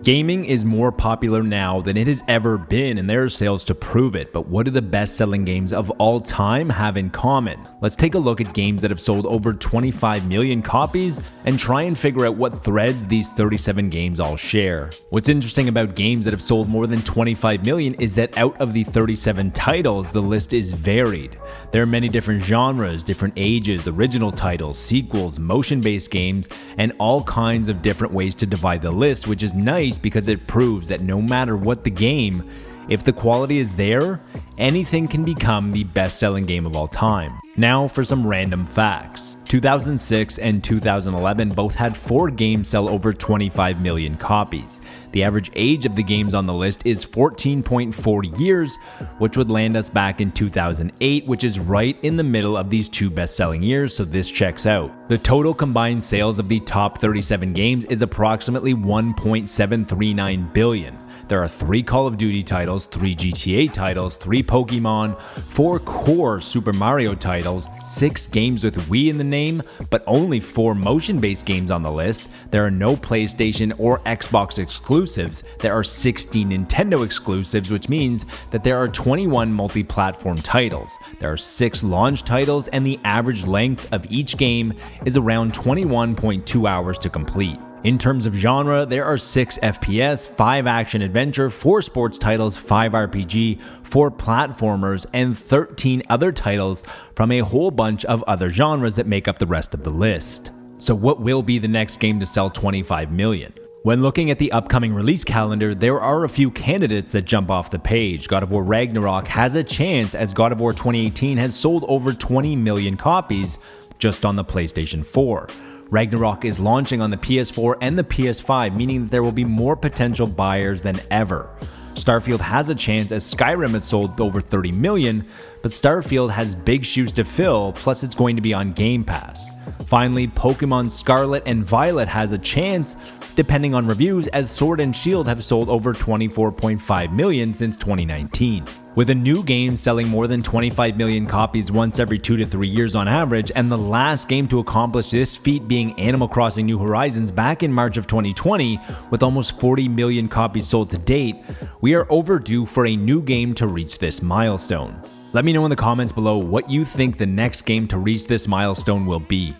Gaming is more popular now than it has ever been, and there are sales to prove it, but what do the best-selling games of all time have in common? Let's take a look at games that have sold over 25 million copies and try and figure out what threads these 37 games all share. What's interesting about games that have sold more than 25 million is that out of the 37 titles, the list is varied. There are many different genres, different ages, original titles, sequels, motion-based games, and all kinds of different ways to divide the list, which is nice because it proves that no matter what the game, if the quality is there, anything can become the best-selling game of all time. Now for some random facts. 2006 and 2011 both had 4 games sell over 25 million copies. The average age of the games on the list is 14.4 years, which would land us back in 2008, which is right in the middle of these two best-selling years, so this checks out. The total combined sales of the top 37 games is approximately 1.739 billion. There are 3 Call of Duty titles, 3 GTA titles, 3 Pokemon, 4 core Super Mario titles, 6 games with Wii in the name, but only 4 motion-based games on the list. There are no PlayStation or Xbox exclusives. There are 16 Nintendo exclusives, which means that there are 21 multi-platform titles. There are 6 launch titles, and the average length of each game is around 21.2 hours to complete. In terms of genre, there are 6 FPS, 5 action-adventure, 4 sports titles, 5 RPG, 4 platformers, and 13 other titles from a whole bunch of other genres that make up the rest of the list. So what will be the next game to sell 25 million? When looking at the upcoming release calendar, there are a few candidates that jump off the page. God of War Ragnarok has a chance, as God of War 2018 has sold over 20 million copies just on the PlayStation 4. Ragnarok is launching on the PS4 and the PS5, meaning that there will be more potential buyers than ever. Starfield has a chance, as Skyrim has sold over 30 million, but Starfield has big shoes to fill, plus it's going to be on Game Pass. Finally, Pokemon Scarlet and Violet has a chance, depending on reviews, as Sword and Shield have sold over 24.5 million since 2019. With a new game selling more than 25 million copies once every 2 to 3 years on average, and the last game to accomplish this feat being Animal Crossing New Horizons back in March of 2020, with almost 40 million copies sold to date, we are overdue for a new game to reach this milestone. Let me know in the comments below what you think the next game to reach this milestone will be.